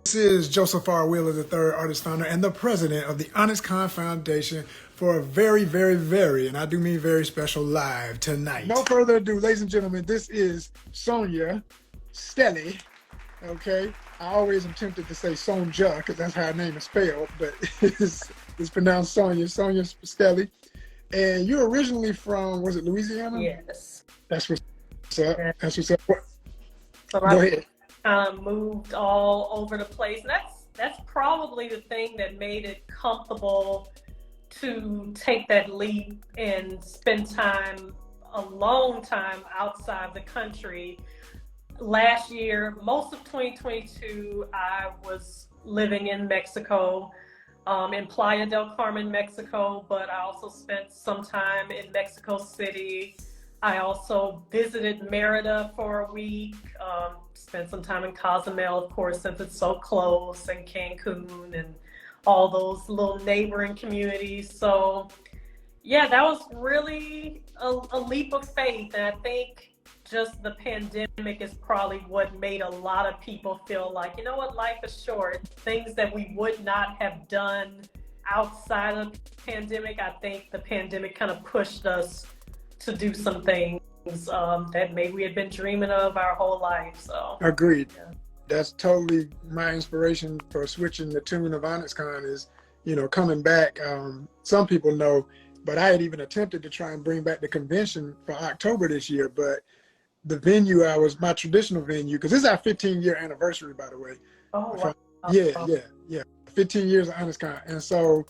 This is Joseph R. Wheeler III, artist founder and the president of the ONYXCON Foundation for a very, very, very, and I do mean very special live tonight. No further ado, ladies and gentlemen, this is SONJA Stelly. Okay, I always am tempted to say SONJA because that's how her name is spelled, but it's pronounced SONJA Stelly. And you're originally from, was it Louisiana? Yes. That's what's up. That's what's up. So Go ahead. Moved all over the place. That's probably the thing that made it comfortable to take that leap and spend time, a long time outside the country. Last year, most of 2022, I was living in Mexico, in Playa del Carmen, Mexico, but I also spent some time in Mexico City. I also visited Merida for a week, spent some time in Cozumel, of course, since it's so close, and Cancun and all those little neighboring communities. So yeah, that was really a leap of faith. And I think just the pandemic is probably what made a lot of people feel like, you know what, life is short. Things that we would not have done outside of the pandemic, I think the pandemic kind of pushed us to do some things that maybe we had been dreaming of our whole life. So agreed. Yeah. That's totally my inspiration for switching the tune of ONYXCON is, you know, coming back. Some people know, but I had even attempted to try and bring back the convention for October this year, but the venue, my traditional venue, because this is our 15-year anniversary, by the way. Oh, wow. Yeah. 15 years of ONYXCON. And so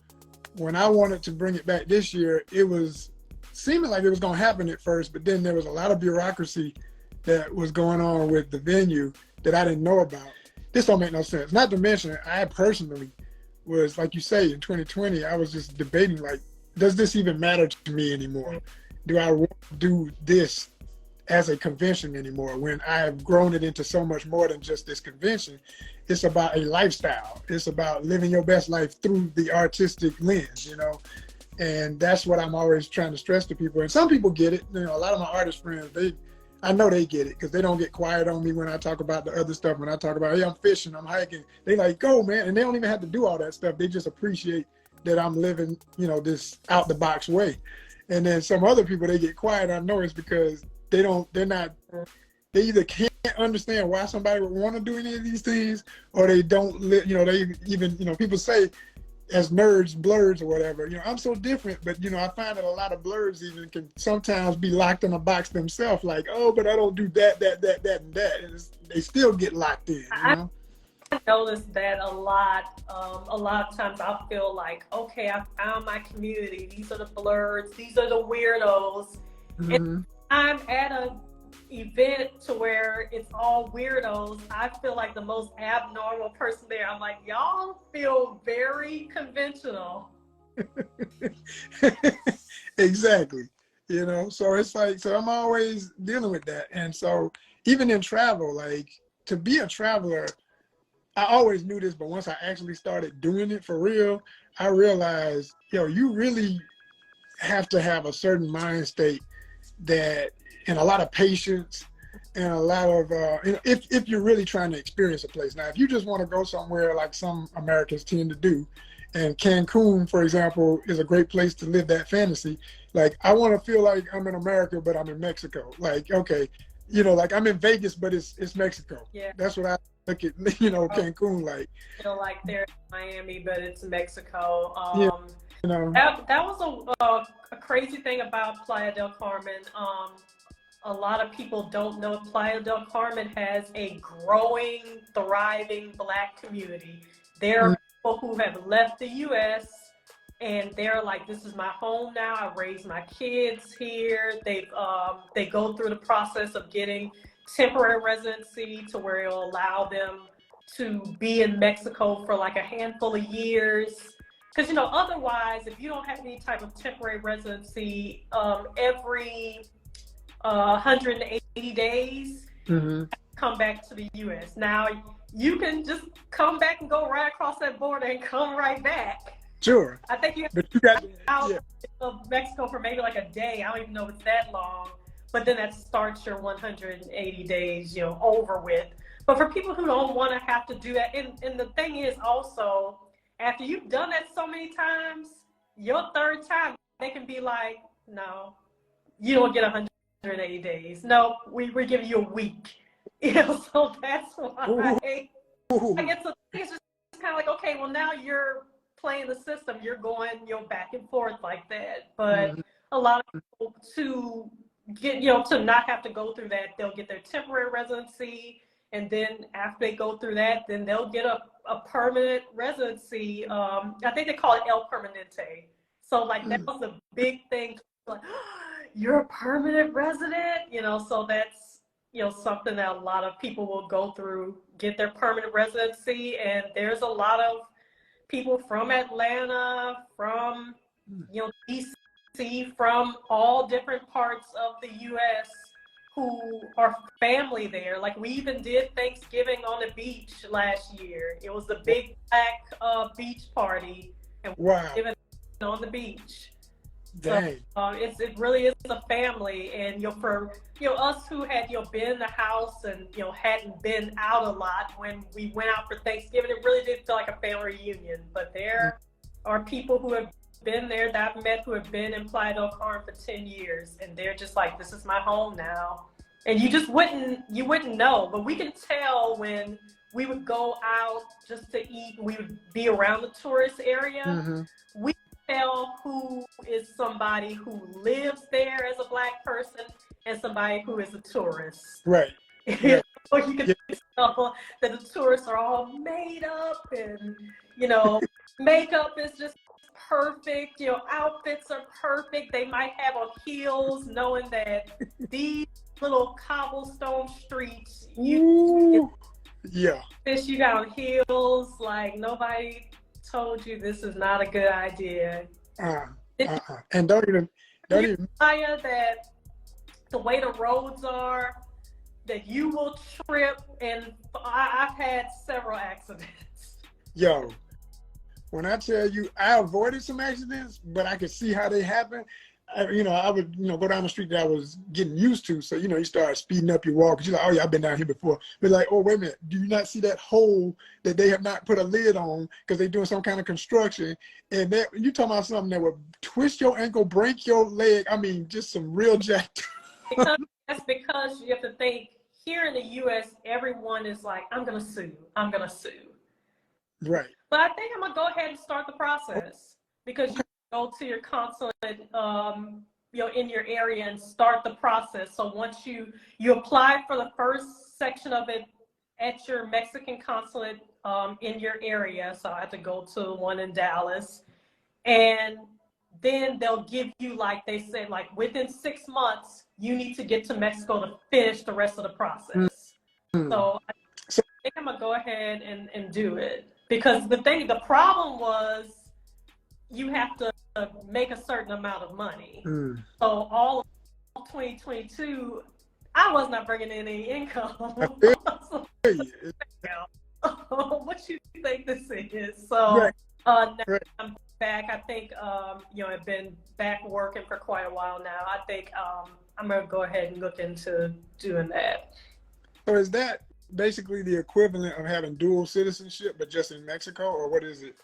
when I wanted to bring it back this year, it was seeming like it was going to happen at first, but then there was a lot of bureaucracy that was going on with the venue that I didn't know about. This don't make no sense. Not to mention, I personally was, like you say, in 2020, I was just debating, like, does this even matter to me anymore? Do I want to do this as a convention anymore when I have grown it into so much more than just this convention? It's about a lifestyle. It's about living your best life through the artistic lens, you know? And that's what I'm always trying to stress to people. And some people get it. You know, a lot of my artist friends, I know they get it because they don't get quiet on me when I talk about the other stuff. When I talk about, hey, I'm fishing, I'm hiking, they like, go, man. And they don't even have to do all that stuff. They just appreciate that I'm living, you know, this out the box way. And then some other people, they get quiet. I know it's because they either can't understand why somebody would want to do any of these things, or they don't live, you know, they even, you know, people say, as nerds, blurs or whatever, you know, I'm so different, but, you know, I find that a lot of blurs even can sometimes be locked in a box themselves, like, oh, but I don't do that, and that. And they still get locked in, you know? I noticed that a lot. A lot of times I feel like, okay, I found my community. These are the blurs. These are the weirdos. Mm-hmm. And I'm at a event to where it's all weirdos. I feel like the most abnormal person there. I'm like, y'all feel very conventional. Exactly. You know, so it's like, so I'm always dealing with that. And so even in travel, like, to be a traveler, I always knew this, but once I actually started doing it for real, I realized, yo, you really have to have a certain mind state that, and a lot of patience, and a lot of, you know, if you're really trying to experience a place. Now, if you just want to go somewhere like some Americans tend to do, and Cancun, for example, is a great place to live that fantasy. Like, I want to feel like I'm in America, but I'm in Mexico. Like, okay, you know, like I'm in Vegas, but it's Mexico. Yeah. That's what I look at, you know, Cancun like. Feel like they're in Miami, but it's Mexico. Yeah, you know. That was a crazy thing about Playa del Carmen. A lot of people don't know Playa del Carmen has a growing, thriving Black community. There are people who have left the U.S. and they're like, this is my home now. I raised my kids here. They go through the process of getting temporary residency to where it'll allow them to be in Mexico for like a handful of years. Because, you know, otherwise, if you don't have any type of temporary residency, every 180 days, come back to the U.S. Now, you can just come back and go right across that border and come right back. Sure. I think you but you got out of Mexico for maybe like a day. I don't even know if it's that long. But then that starts your 180 days, you know, over with. But for people who don't want to have to do that, and the thing is also, after you've done that so many times, your third time, they can be like, no, you don't get 180 days. No, we're giving you a week. You know, so that's why I guess it's just kind of like, okay, well, now you're playing the system. You're going, back and forth like that. But a lot of people to get, to not have to go through that, they'll get their temporary residency. And then after they go through that, then they'll get a permanent residency. I think they call it El Permanente. So like that was a big thing. Like, you're a permanent resident, so that's, something that a lot of people will go through, get their permanent residency. And there's a lot of people from Atlanta, from, DC, from all different parts of the U.S. who are family there. Like we even did Thanksgiving on the beach last year. It was a big black beach party, and wow, even on the beach. Dang. So it really is a family, and for us who had been in the house and hadn't been out a lot when we went out for Thanksgiving, it really did feel like a family reunion. But there are people who have been there that I've met who have been in Playa del Carmen for 10 years, and they're just like, this is my home now. And you wouldn't know, but we can tell when we would go out just to eat and we would be around the tourist area. We tell who is somebody who lives there as a black person and somebody who is a tourist. Right. Yeah. So you can tell that the tourists are all made up, and makeup is just perfect, outfits are perfect. They might have on heels, knowing that these little cobblestone streets, you got on heels, like nobody told you this is not a good idea. And don't even that the way the roads are, that you will trip, and I've had several accidents. Yo, when I tell you, I avoided some accidents, but I could see how they happen. I would, go down the street that I was getting used to. So, you start speeding up your walk. You're like, oh yeah, I've been down here before. But like, oh, wait a minute. Do you not see that hole that they have not put a lid on because they're doing some kind of construction? And you talking about something that would twist your ankle, break your leg. I mean, just some real jacked. That's because you have to think, here in the U.S., everyone is like, I'm going to sue. I'm going to sue. Right. But I think I'm going to go ahead and start the process, because you go to your consulate, in your area and start the process. So once you apply for the first section of it at your Mexican consulate in your area. So I had to go to one in Dallas, and then they'll give you, like they said, like within 6 months, you need to get to Mexico to finish the rest of the process. So I think I'm gonna go ahead and do it, because the problem was you have to make a certain amount of money. So all of 2022, I was not bringing in any income. What you think this is? So now I'm back. I think I've been back working for quite a while now. I think I'm gonna go ahead and look into doing that. So is that basically the equivalent of having dual citizenship, but just in Mexico, or what is it?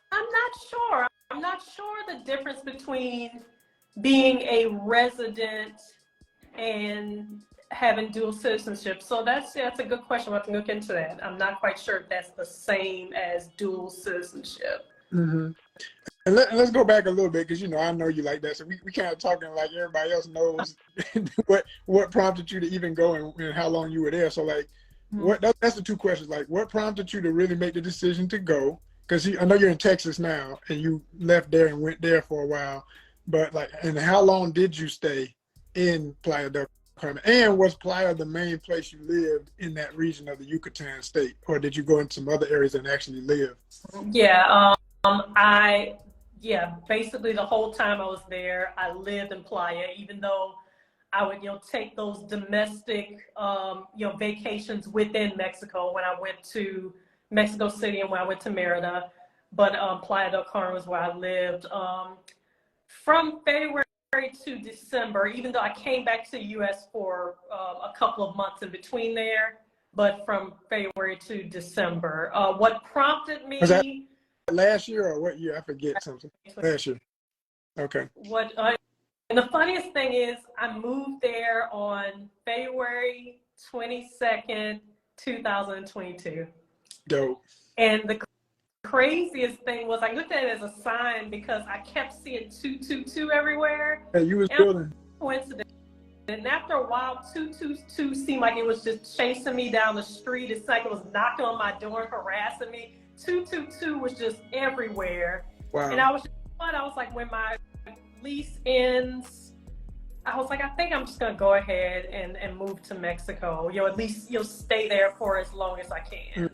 I'm not sure. I'm not sure the difference between being a resident and having dual citizenship. So that's a good question. We'll have to look into that. I'm not quite sure if that's the same as dual citizenship. And let's go back a little bit, because I know you like that. So we kind of talking like everybody else knows what prompted you to even go and how long you were there. So like, that's the two questions. Like, what prompted you to really make the decision to go? Because I know you're in Texas now, and you left there and went there for a while. But like, and how long did you stay in Playa del Carmen? And was Playa the main place you lived in that region of the Yucatan state, or did you go into some other areas and actually live? Basically the whole time I was there, I lived in Playa, even though I would, take those domestic, vacations within Mexico when I went to Mexico City and when I went to Merida. But Playa del Carmen was where I lived from February to December, even though I came back to the U.S. for a couple of months in between there, but from February to December. What prompted me... Was that last year or what year? I forget something. Last year. Okay. And the funniest thing is I moved there on February 22nd, 2022. Dope. And the craziest thing was I looked at it as a sign because I kept seeing 222 everywhere. Hey, you was building. Coincidence. And after a while, 222 seemed like it was just chasing me down the street. It's like it was knocking on my door and harassing me. 222 was just everywhere. Wow. And I was like, when my lease ends, I was like, I think I'm just gonna go ahead and move to Mexico. You know, at least you'll stay there for as long as I can.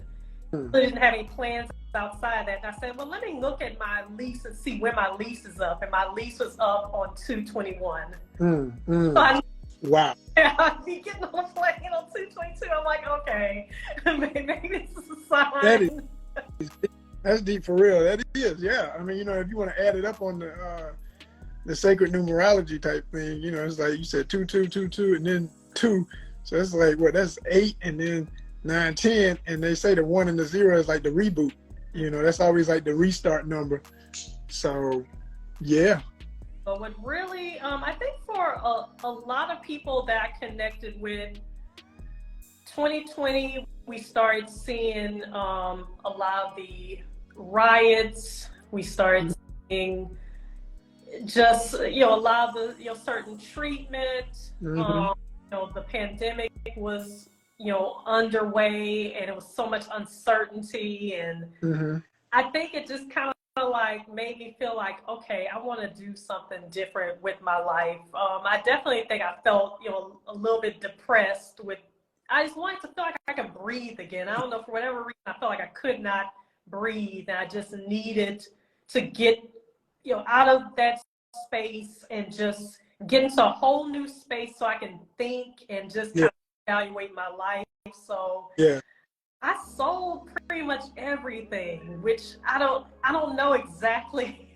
I didn't have any plans outside that. And I said, well, let me look at my lease and see when my lease is up. And my lease was up on 2/21. So wow. I'd be getting on a plane on 2/22. I'm like, okay, maybe this is a sign. That's deep for real. That is, yeah. I mean, you know, if you want to add it up on the sacred numerology type thing, you know, it's like you said 2222 and then 2. So it's like, what, that's 8 and then 9, 10. And they say the 1 and the 0 is like the reboot. You know, that's always like the restart number. So, yeah. But what really, I think for a lot of people that I connected with, 2020, we started seeing a lot of the riots. We started seeing just, you know, a lot of the, you know, certain treatment. You know, the pandemic was, you know, underway, and it was so much uncertainty. And I think it just kind of like made me feel like, okay, I want to do something different with my life. I definitely think I felt, you know, a little bit depressed with, I just wanted to feel like I could breathe again. I don't know, for whatever reason, I felt like I could not breathe, and I just needed to get, you know, out of that space and just get into a whole new space so I can think and just kind of evaluate my life. So I sold pretty much everything, which I don't know exactly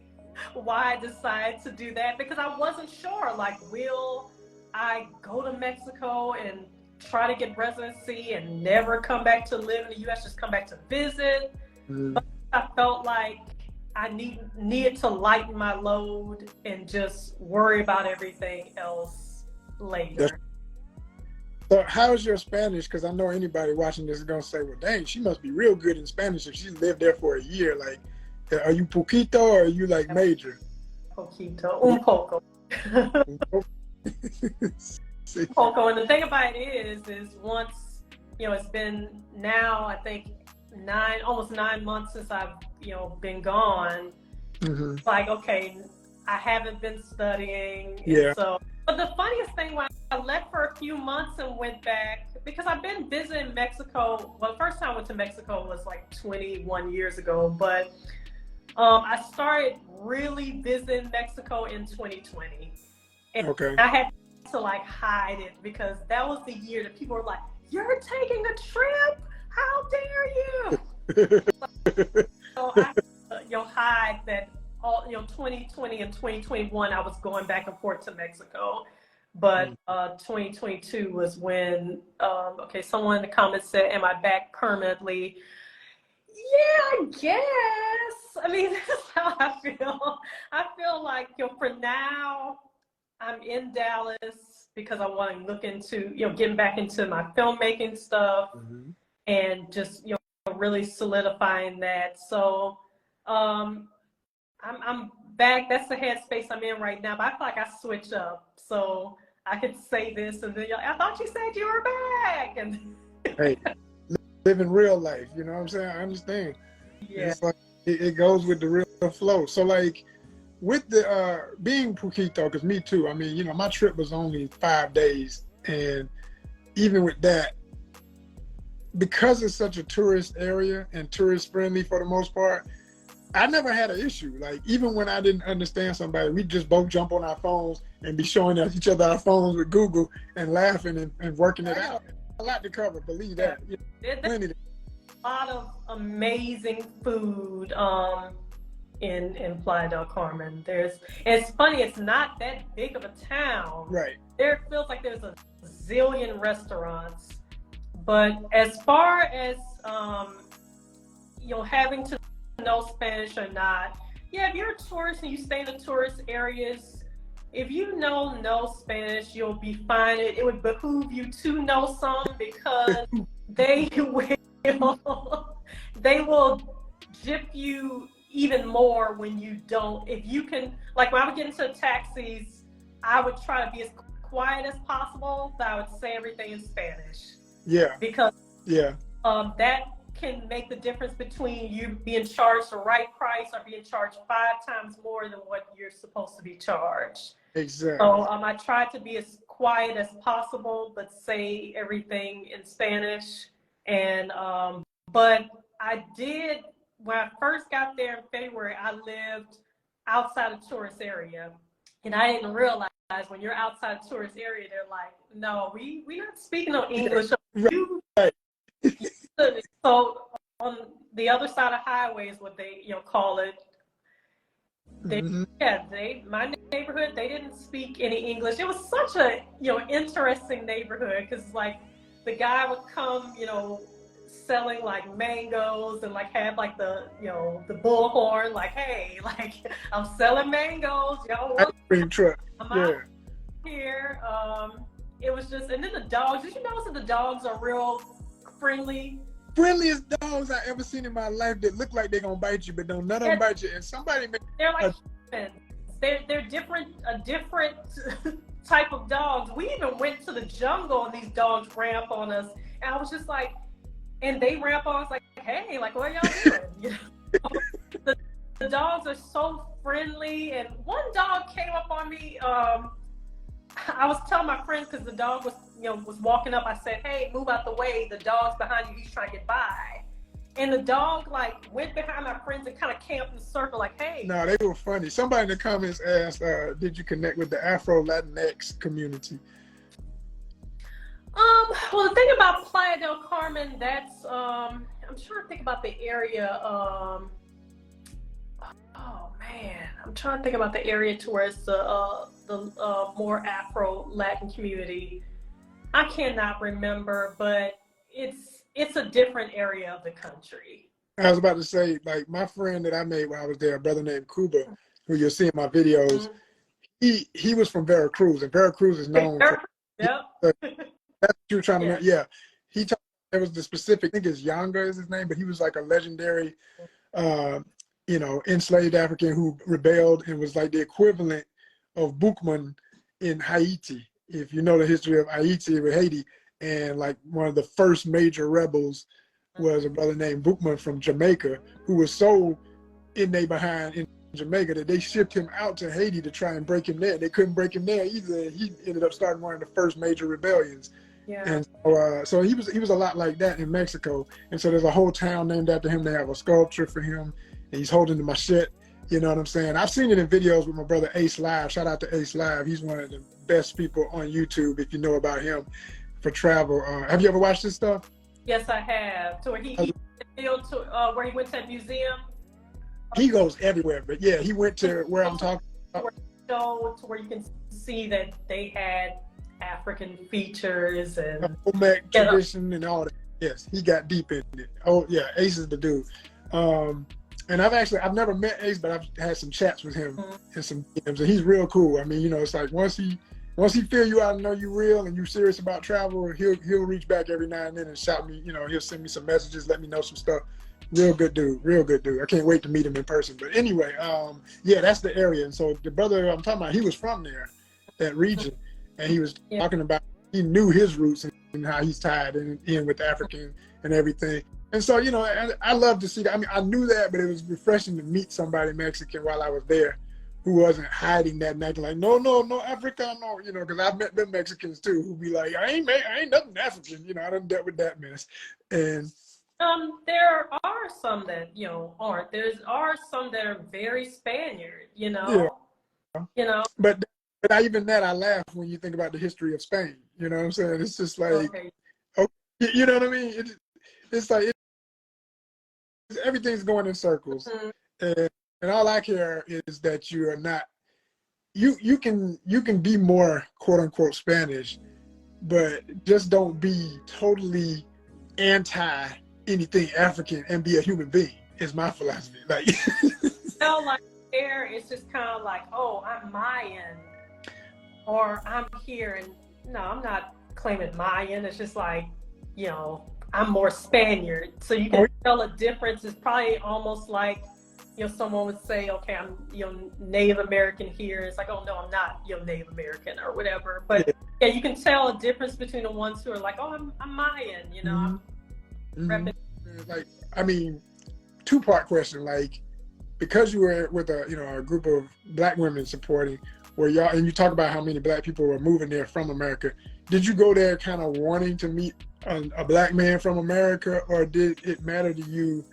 why I decided to do that, because I wasn't sure, like, will I go to Mexico and try to get residency and never come back to live in the U.S., just come back to visit? But I felt like I needed to lighten my load and just worry about everything else later. So how's your Spanish? Because I know anybody watching this is going to say, well, dang, she must be real good in Spanish if she lived there for a year. Like, are you poquito or are you like major? Poquito, un poco. Poco. And the thing about it is once, you know, it's been now, I think, almost 9 months since I've, you know, been gone. It's like, okay, I haven't been studying. Yeah. So, but the funniest thing, when I left for a few months and went back, because I've been visiting Mexico. Well, the first time I went to Mexico was like 21 years ago, but I started really visiting Mexico in 2020. And I had to like hide it, because that was the year that people were like, "You're taking a trip? How dare you?" So I, you know, hide that. All, you know, 2020 and 2021, I was going back and forth to Mexico, but 2022 was when, okay, someone in the comments said, "Am I back permanently?" Yeah, I guess. I mean, that's how I feel. I feel like, you know, for now, I'm in Dallas because I want to look into, you know, getting back into my filmmaking stuff and just, you know, really solidifying that. So, I'm back. That's the headspace I'm in right now. But I feel like I switch up, so I could say this and then you're like, "I thought you said you were back." And hey, living real life. You know what I'm saying? I understand. Yeah. It's like it goes with the real flow. So like with the being poquito, because me too. I mean, you know, my trip was only 5 days, and even with that, because it's such a tourist area and tourist friendly for the most part, I never had an issue. Like, even when I didn't understand somebody, we just both jump on our phones and be showing each other our phones with Google and laughing and working it out. A lot to cover, believe that. There's a lot of amazing food. in Playa del Carmen. It's funny, it's not that big of a town. Right. There feels like there's a zillion restaurants. But as far as having to know Spanish or not, yeah, if you're a tourist and you stay in the tourist areas, if you know no Spanish, you'll be fine. It would behoove you to know some, because they will gyp you even more when you don't. If you can, like when I would get into taxis, I would try to be as quiet as possible, but I would say everything in Spanish. Yeah. Because yeah, that can make the difference between you being charged the right price or being charged 5 times more than what you're supposed to be charged. exactly. So I tried to be as quiet as possible, but say everything in Spanish. And but I did, when I first got there in February, I lived outside a tourist area, and I didn't realize when you're outside a tourist area, they're like, no, we're not speaking no English. Right. So on the other side of highway is what they call it. My neighborhood, they didn't speak any English. It was such a interesting neighborhood, because like the guy would come selling like mangoes and like have like the bullhorn, like, hey, like I'm selling mangoes, y'all want ice cream truck. I'm out here. It was just, and then the dogs, did you notice that the dogs are real friendly? Friendliest dogs I ever seen in my life, that look like they're gonna bite you, but don't none of them bite you. And somebody made they're like humans. They're different, a different type of dogs. We even went to the jungle and these dogs ran up on us, and I was just like, and they ran up on us like, hey, like, what are y'all doing? The dogs are so friendly. And one dog came up on me. I was telling my friends, because the dog was walking up. I said, hey, move out the way. The dog's behind you. He's trying to get by. And the dog like went behind my friends and kind of camped in a circle, like, hey. No, they were funny. Somebody in the comments asked, did you connect with the Afro Latinx community? Well, the thing about Playa del Carmen, that's I'm trying to think about the area. Oh man, I'm trying to think about the area to where it's the more Afro Latin community. I cannot remember, but it's a different area of the country. I was about to say, like, my friend that I made while I was there, a brother named Cuba, who you'll see in my videos, he was from Veracruz, and Veracruz is known for. Yep. That's what you were trying to know. Yeah. He told me, it was the specific, I think it's Yanga is his name, but he was like a legendary, enslaved African who rebelled and was like the equivalent of Boukman in Haiti. If you know the history of Haiti with Haiti, and like one of the first major rebels was a brother named Boukman from Jamaica, who was so in they behind in Jamaica that they shipped him out to Haiti to try and break him there. They couldn't break him there either. He ended up starting one of the first major rebellions. Yeah. And so he was a lot like that in Mexico. And so there's a whole town named after him. They have a sculpture for him, and he's holding the machete. You know what I'm saying? I've seen it in videos with my brother Ace Live. Shout out to Ace Live. He's one of the best people on YouTube if you know about him for travel. Have you ever watched this stuff? Yes, I have. To where he where he went to a museum. He goes everywhere, but yeah, he went to where I'm talking about. To where you can see that they had African features and Olmec tradition and all that. Yes, he got deep in it. Oh yeah, Ace is the dude. And I've never met Ace, but I've had some chats with him and some DMs, and he's real cool. I mean, it's like once he feel you out and know you real and you serious about travel, he'll reach back every now and then and shout me. He'll send me some messages, let me know some stuff. Real good dude. I can't wait to meet him in person. But anyway, yeah, that's the area. And so the brother I'm talking about, he was from there, that region, and he was talking about, he knew his roots and how he's tied in with African and everything. And so, I love to see that. I mean, I knew that, but it was refreshing to meet somebody Mexican while I was there who wasn't hiding that and acting like, no, Africa, no, because I've met them Mexicans too, who be like, I ain't nothing African, I done dealt with that mess. And there are some that aren't. Are some that are very Spaniard, Yeah. But even that, I laugh when you think about the history of Spain. You know what I'm saying? It's just like, okay, you know what I mean? It's like everything's going in circles. And And all I care is that you are not, you can be more quote unquote Spanish, but just don't be totally anti anything African and be a human being is my philosophy. Like, like there, it's just kind of like, oh, I'm Mayan, or I'm here, and no, I'm not claiming Mayan. It's just like, I'm more Spaniard. So you can tell a difference. It's probably almost like, someone would say, okay, I'm, Native American here. It's like, oh no, I'm not, Native American or whatever. But yeah, you can tell a difference between the ones who are like, oh, I'm Mayan, Like, I mean, two-part question. Like, because you were with a group of Black women supporting, where y'all, and you talk about how many Black people were moving there from America. Did you go there kind of wanting to meet a Black man from America, or did it matter to you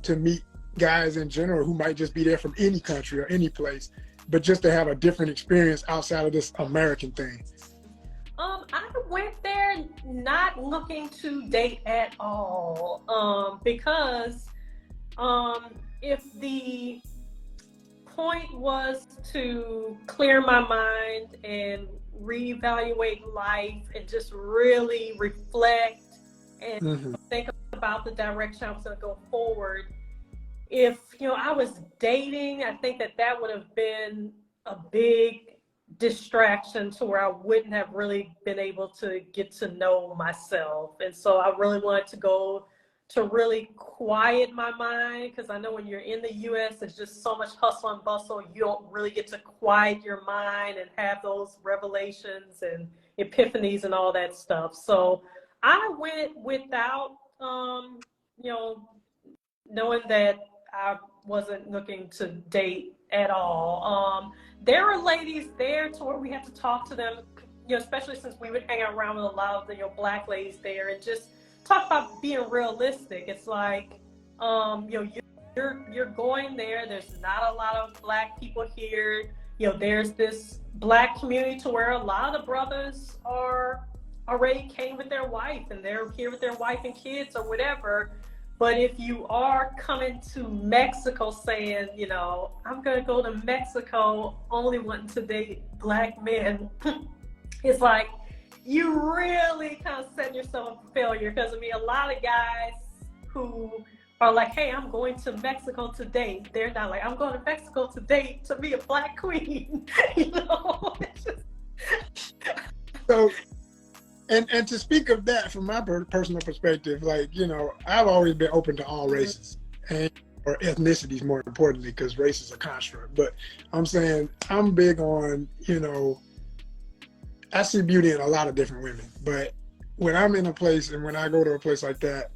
to meet guys in general who might just be there from any country or any place, but just to have a different experience outside of this American thing? I went there not looking to date at all, because if the point was to clear my mind and reevaluate life and just really reflect and think about the direction I was going to go forward, if I was dating, I think that would have been a big distraction to where I wouldn't have really been able to get to know myself. And so I really wanted to go to really quiet my mind, because I know when you're in the US, there's just so much hustle and bustle. You don't really get to quiet your mind and have those revelations and epiphanies and all that stuff. So I went without, knowing that I wasn't looking to date at all. There were ladies there to where we had to talk to them, especially since we would hang around with a lot of the Black ladies there, and just talk about being realistic. It's like, you're going there. There's not a lot of Black people here. There's this Black community to where a lot of the brothers are already came with their wife, and they're here with their wife and kids or whatever. But if you are coming to Mexico saying, I'm going to go to Mexico only wanting to date Black men, it's like, you really kind of set yourself up for failure. Because, a lot of guys who are like, hey, I'm going to Mexico to date, they're not like, I'm going to Mexico to date to be a Black queen. So, and to speak of that from my personal perspective, like, I've always been open to all races or ethnicities, more importantly, because race is a construct. But I'm saying I'm big on, I see beauty in a lot of different women. But when I'm in a place and when I go to a place like that,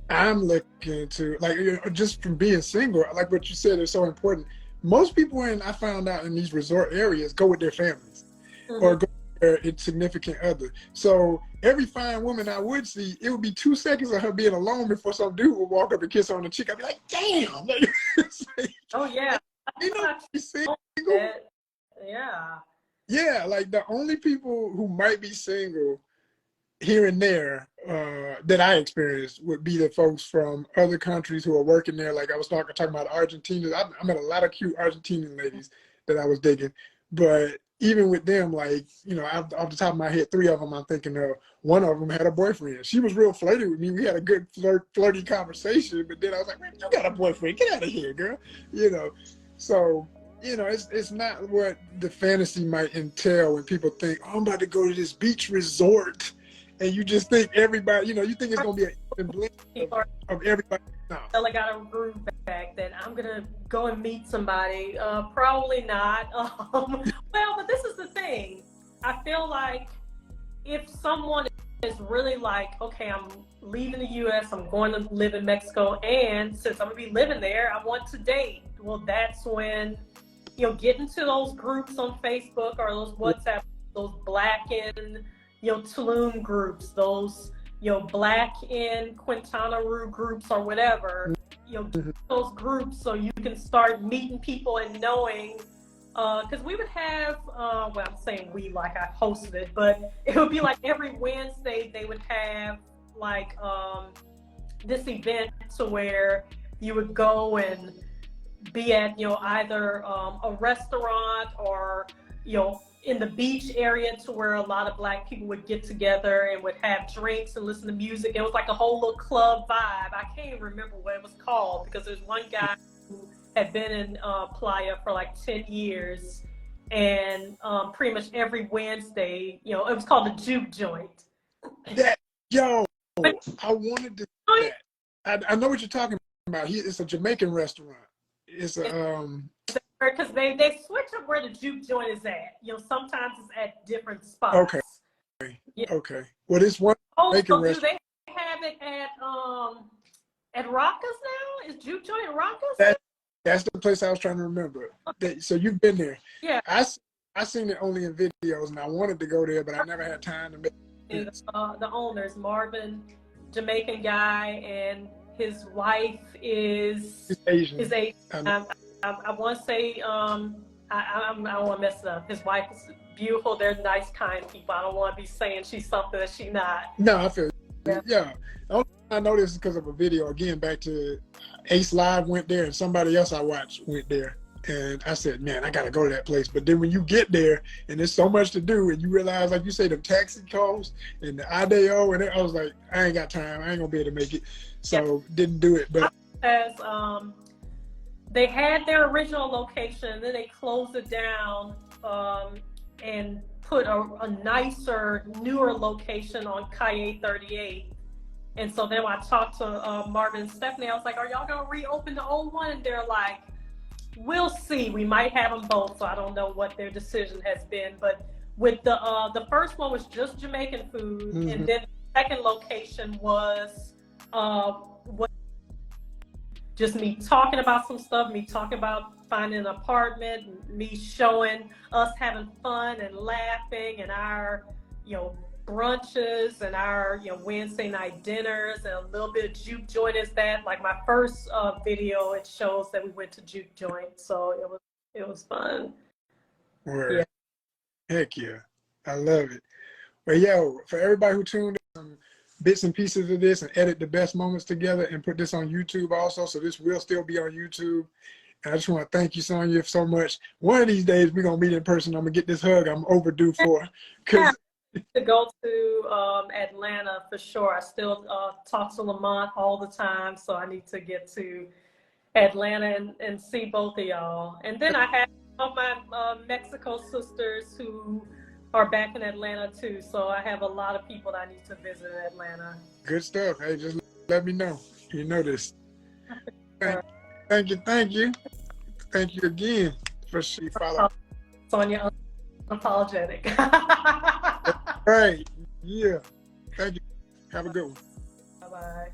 I'm looking to, like, just from being single, like what you said is so important. Most people I found out in these resort areas go with their families or go its significant other. So every fine woman I would see, it would be 2 seconds of her being alone before some dude would walk up and kiss her on the cheek. I'd be like, damn. Like, oh yeah. She's single. Yeah. Yeah, like the only people who might be single here and there that I experienced would be the folks from other countries who are working there. Like I was talking about Argentinians. I met a lot of cute Argentinian ladies that I was digging, but even with them, like, off the top of my head, 3 of them I'm thinking of. One of them had a boyfriend. She was real flirty with me. We had a good flirty conversation, but then I was like, man, you got a boyfriend. Get out of here, girl. So, it's not what the fantasy might entail when people think, oh, I'm about to go to this beach resort. And you just think everybody, you think it's going to be a blend of everybody. No. I got a groove back that I'm going to go and meet somebody. Probably not. Well, but this is the thing. I feel like if someone is really like, okay, I'm leaving the U.S., I'm going to live in Mexico, and since I'm going to be living there, I want to date. Well, that's when, get into those groups on Facebook or those WhatsApp, those Black in, Tulum groups, those, Black in Quintana Roo groups or whatever, those groups so you can start meeting people and knowing, because we would have, well, I'm saying we like I hosted it, but it would be like every Wednesday they would have like this event to where you would go and be at, either a restaurant or, in the beach area, to where a lot of Black people would get together and would have drinks and listen to music. It was like a whole little club vibe. I can't even remember what it was called, because there's one guy who had been in Playa for like 10 years. And pretty much every Wednesday, it was called the Juke Joint. I wanted to do that. I know what you're talking about. It's a Jamaican restaurant. It's a because they switch up where the Juke Joint is at. Sometimes it's at different spots. Okay. Yeah. Okay. Well, this one Jamaican restaurant. Do they have it at Rocca's now? Is Juke Joint at Rocca's? That's the place I was trying to remember. So you've been there. Yeah. I seen it only in videos, and I wanted to go there, but I never had time to make it. The owners, Marvin, Jamaican guy, and his wife is Asian. I want to say, I don't want to mess it up. His wife is beautiful. They're nice, kind people. I don't want to be saying she's something that she's not. No, I feel yeah. The only I know this is because of a video. Again, back to Ace Live went there, and somebody else I watched went there. And I said, man, I got to go to that place. But then when you get there and there's so much to do, and you realize, like you say, the taxi costs and the IDO, and I was like, I ain't got time. I ain't going to be able to make it. So didn't do it. But they had their original location, then they closed it down and put a nicer, newer location on Calle 38. And so then I talked to Marvin and Stephanie. I was like, are y'all going to reopen the old one? And they're like, we'll see. We might have them both. So I don't know what their decision has been. But with the first one was just Jamaican food. Mm-hmm. And then the second location was just me talking about some stuff, me talking about finding an apartment, me showing us having fun and laughing, and our, brunches and our, Wednesday night dinners, and a little bit of Juke Joint is that. Like my first video, it shows that we went to Juke Joint, so it was fun. Word. Yeah. Heck yeah, I love it. Well, for everybody who tuned in, some bits and pieces of this, and edit the best moments together and put this on YouTube also, so this will still be on YouTube. And I just want to thank you, Sonja, so much. One of these days we're gonna meet in person. I'm gonna get this hug I'm overdue for. To go to Atlanta for sure. I still talk to Lamont all the time, so I need to get to Atlanta and see both of y'all. And then I have all my Mexico sisters who are back in Atlanta too, so I have a lot of people that I need to visit in Atlanta. Good stuff. Hey, just let me know. You know this. Thank you again for following. Sonja, unapologetic. Right. Yeah. Thank you. Have a good one. Bye-bye.